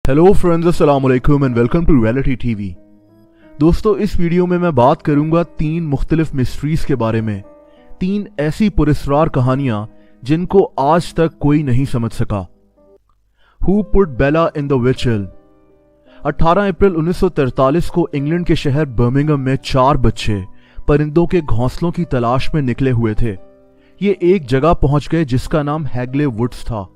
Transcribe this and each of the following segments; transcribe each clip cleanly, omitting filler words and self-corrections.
Hello friends, अस्सलाम वालेकुम and welcome to reality TV. दोस्तों, इस वीडियो में मैं बात करूंगा 3 मुख्तलिफ मिस्ट्रीज के बारे में। 3 ऐसी पुरस्कार कहानियां जिनको आज तक कोई नहीं समझ सका। Who put Bella in the wych elm. 18 अप्रैल 1943 को इंग्लैंड के शहर बर्मिंघम में 4 बच्चे परिंदों के घोंसलों की तलाश में निकले हुए थे। ये एक जगह पहुंच गए जिसका नाम हैगले वुड्स था।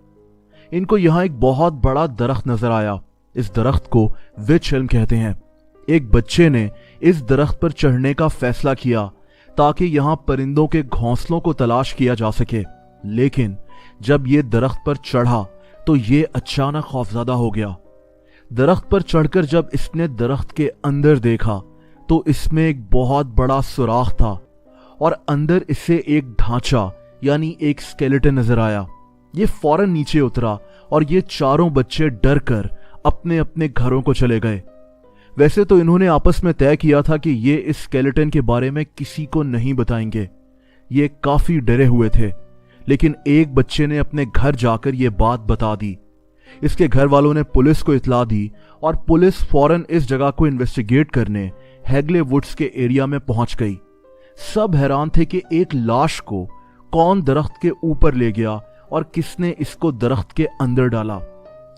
इनको यहां एक बहुत बड़ा दरख्त नजर आया। इस दरख्त को विच हिल कहते हैं। एक बच्चे ने इस दरख्त पर चढ़ने का फैसला किया ताकि यहां परिंदों के घोंसलों को तलाश किया जा सके। लेकिन जब ये दरख्त पर चढ़ा तो ये अचानक खौफजदा हो गया। दरख्त पर चढ़कर जब इसने दरख्त के अंदर देखा तो इसमें एक बहुत बड़ा सुराख था और अंदर इसे एक ढांचा यानी एक स्केलेटन नजर आया। ये फौरन नीचे उतरा और ये चारों बच्चे डर कर अपने अपने घरों को चले गए। वैसे तो इन्होंने आपस में तय किया था कि ये इस स्केलेटन के बारे में किसी को नहीं बताएंगे। ये काफी डरे हुए थे, लेकिन एक बच्चे ने अपने घर जाकर ये बात बता दी। इसके घर वालों ने पुलिस को इत्तला दी और पुलिस फौरन इस जगह को इन्वेस्टिगेट करने हैगले वुड्स के एरिया में पहुंच गई। सब हैरान थे कि एक लाश को कौन दरख्त के ऊपर ले गया और किसने इसको दरख्त के अंदर डाला।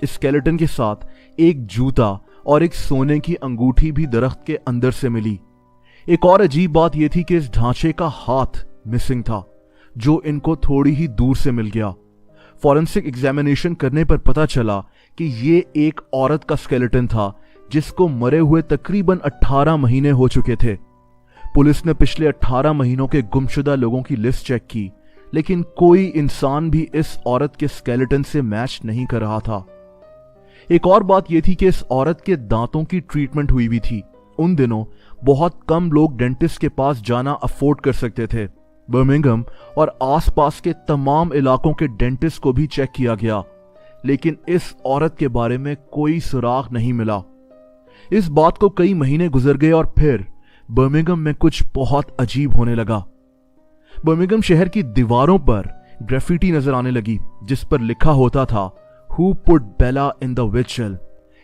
इस स्केलेटन के साथ एक जूता और एक सोने की अंगूठी भी दरख्त के अंदर से मिली। एक और अजीब बात यह थी कि इस ढांचे का हाथ मिसिंग था, जो इनको थोड़ी ही दूर से मिल गया। फॉरेंसिक एग्जामिनेशन करने पर पता चला कि ये एक औरत का स्केलेटन था जिसको मरे हुए तकरीबन 18 महीने हो चुके थे। पुलिस ने पिछले 18 महीनों के गुमशुदा लोगों की लिस्ट चेक की, लेकिन कोई इंसान भी इस औरत के स्केलेटन से मैच नहीं कर रहा था। एक और बात यह थी कि इस औरत के दांतों की ट्रीटमेंट हुई भी थी। उन दिनों बहुत कम लोग डेंटिस्ट के पास जाना अफोर्ड कर सकते थे। बर्मिंघम और आसपास के तमाम इलाकों के डेंटिस्ट को भी चेक किया गया, लेकिन इस औरत के बारे में कोई सुराग नहीं मिला। इस बात को कई महीने गुजर गए और फिर बर्मिंघम में कुछ बहुत अजीब होने लगा। बर्मिंघम शहर की दीवारों पर ग्राफिटी नजर आने लगी जिस पर लिखा होता था who put Bella in the wych elm,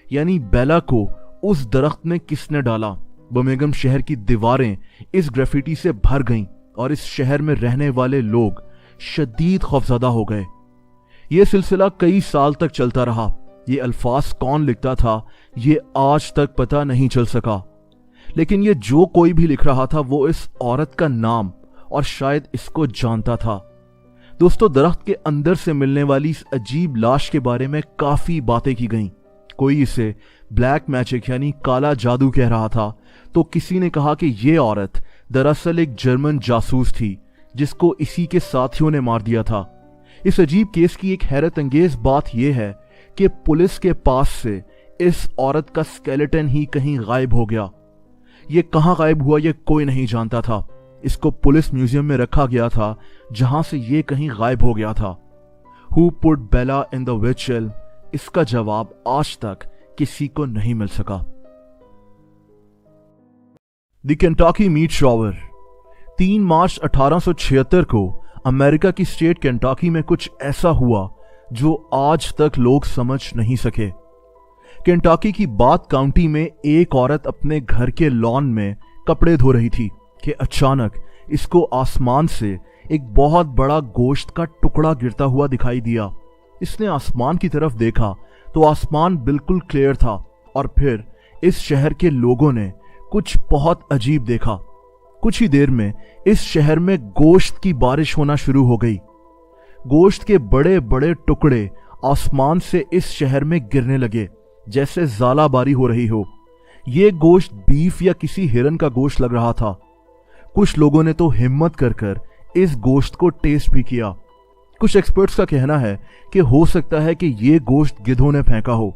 यानी बेला को उस दरख्त में किसने डाला। बर्मिंघम शहर की दीवारें इस ग्राफिटी से भर गईं और इस शहर में रहने वाले लोग शदीद खौफजदा हो गए। यह सिलसिला कई साल तक चलता रहा। ये अल्फाज कौन लिखता था ये आज तक पता नहीं चल सका, लेकिन ये जो कोई भी लिख रहा था वो इस औरत का नाम और शायद इसको जानता था। दोस्तों, दरख्त के अंदर से मिलने वाली इस अजीब लाश के बारे में काफी बातें की गईं। कोई इसे ब्लैक मैजिक यानी काला जादू कह रहा था, तो किसी ने कहा कि ये औरत दरअसल एक जर्मन जासूस थी जिसको इसी के साथियों ने मार दिया था। इस अजीब केस की एक हैरत अंगेज बात यह है कि पुलिस के पास से इस औरत का स्केलेटन ही कहीं गायब हो गया। ये कहां गायब हुआ ये कोई नहीं जानता था। इसको पुलिस म्यूजियम में रखा गया था जहां से ये कहीं गायब हो गया था। Who put Bella in the wych elm, इसका जवाब आज तक किसी को नहीं मिल सका। The Kentucky meat shower. 3 मार्च 1876 को अमेरिका की स्टेट केंटाकी में कुछ ऐसा हुआ जो आज तक लोग समझ नहीं सके। केंटाकी की बाथ काउंटी में एक औरत अपने घर के लॉन में कपड़े धो रही थी कि अचानक इसको आसमान से एक बहुत बड़ा गोश्त का टुकड़ा गिरता हुआ दिखाई दिया। इसने आसमान की तरफ देखा तो आसमान बिल्कुल क्लियर था और फिर इस शहर के लोगों ने कुछ बहुत अजीब देखा। कुछ ही देर में इस शहर में गोश्त की बारिश होना शुरू हो गई। गोश्त के बड़े बड़े टुकड़े आसमान से इस शहर में गिरने लगे जैसे ज़ालाबारी हो रही हो। ये गोश्त बीफ या किसी हिरन का गोश्त लग रहा था। कुछ लोगों ने तो हिम्मत कर इस गोश्त को टेस्ट भी किया। कुछ एक्सपर्ट्स का कहना है कि हो सकता है कि ये गोश्त गिद्धों ने फेंका हो।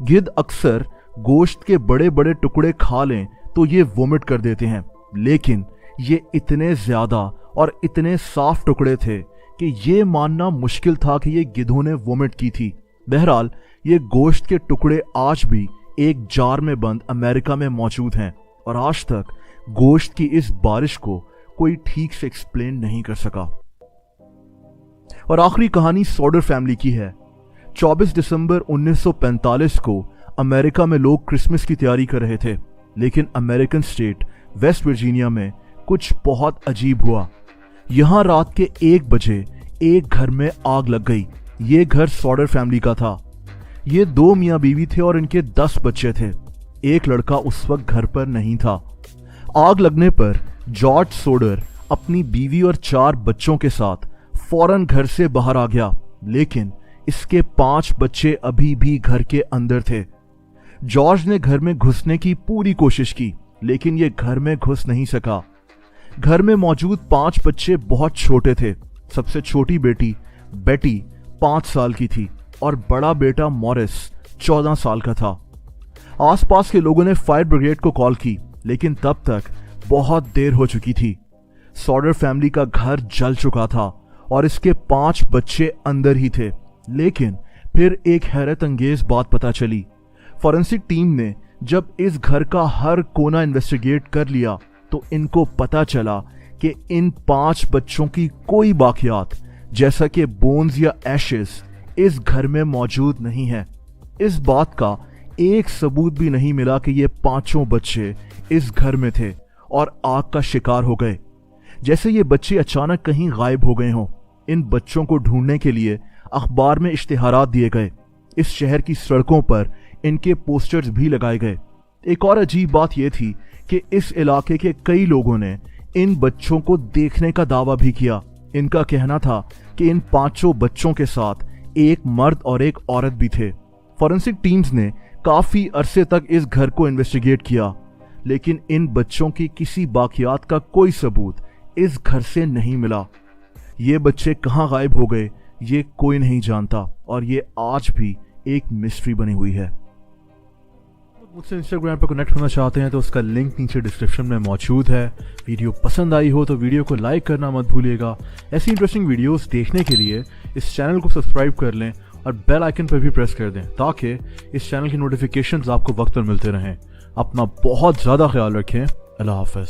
गिद्ध अक्सर गोश्त के बड़े बड़े टुकड़े खा लें तो ये वोमिट कर देते हैं, लेकिन ये इतने ज्यादा और इतने साफ टुकड़े थे कि ये मानना मुश्किल था कि ये गिद्धों ने वोमिट की थी। बहरहाल ये गोश्त के टुकड़े आज भी एक जार में बंद अमेरिका में मौजूद हैं और आज तक गोश्त की इस बारिश को कोई ठीक से एक्सप्लेन नहीं कर सका। और आखिरी कहानी सॉडर फैमिली की है। 24 दिसंबर 1945 को अमेरिका में लोग क्रिसमस की तैयारी कर रहे थे, लेकिन अमेरिकन स्टेट वेस्ट वर्जीनिया में कुछ बहुत अजीब हुआ। यहाँ रात के 1 बजे एक घर में आग लग गई। ये घर सॉडर फैमिली का था। ये 2 मियाँ बीवी थे और इनके 10 बच्चे थे। एक लड़का उस वक्त घर पर नहीं था। आग लगने पर जॉर्ज सोडर अपनी बीवी और 4 बच्चों के साथ फौरन घर से बाहर आ गया, लेकिन इसके 5 बच्चे अभी भी घर के अंदर थे। जॉर्ज ने घर में घुसने की पूरी कोशिश की, लेकिन ये घर में घुस नहीं सका। घर में मौजूद 5 बच्चे बहुत छोटे थे। सबसे छोटी बेटी बेटी 5 साल की थी और बड़ा बेटा मॉरिस 14 साल का था। आसपास के लोगों ने फायर ब्रिगेड को कॉल की, लेकिन तब तक बहुत देर हो चुकी थी। सॉडर फैमिली का घर जल चुका था और इसके 5 बच्चे अंदर ही थे। लेकिन फिर एक हैरत अंगेज बात पता चली। फॉरेंसिक टीम ने जब इस घर का हर कोना इन्वेस्टिगेट कर लिया तो इनको पता चला कि इन 5 बच्चों की कोई बाकियात जैसा कि बोन्स या एशेस इस घर में मौजूद नहीं है। इस बात का एक सबूत भी नहीं मिला कि ये 5 बच्चे इस घर में थे और आग का शिकार हो गए, जैसे ये बच्चे अचानक कहीं गायब हो गए हों। इन बच्चों को ढूंढने के लिए अखबार में इश्तिहारात दिए गए। इस शहर की सड़कों पर इनके पोस्टर्स भी लगाए गए। एक और अजीब बात यह थी कि इस इलाके के कई लोगों ने इन बच्चों को देखने का दावा भी किया। इनका कहना था कि इन 5 बच्चों के साथ एक मर्द और एक औरत भी थे। फॉरेंसिक टीम्स ने काफी अरसे तक इस घर को इन्वेस्टिगेट किया, लेकिन इन बच्चों की किसी बाकियात का कोई सबूत इस घर से नहीं मिला। ये बच्चे कहाँ गायब हो गए ये कोई नहीं जानता और ये आज भी एक मिस्ट्री बनी हुई है। मुझसे इंस्टाग्राम पर कनेक्ट होना चाहते हैं तो उसका लिंक नीचे डिस्क्रिप्शन में मौजूद है। वीडियो पसंद आई हो तो वीडियो को लाइक करना मत भूलिएगा। ऐसी इंटरेस्टिंग वीडियोस देखने के लिए इस चैनल को सब्सक्राइब कर लें और बेल आइकन पर भी प्रेस कर दें ताकि इस चैनल की नोटिफिकेशंस आपको वक्त पर मिलते रहें। अपना बहुत ज़्यादा ख्याल रखें। अल्लाह हाफ़िज़।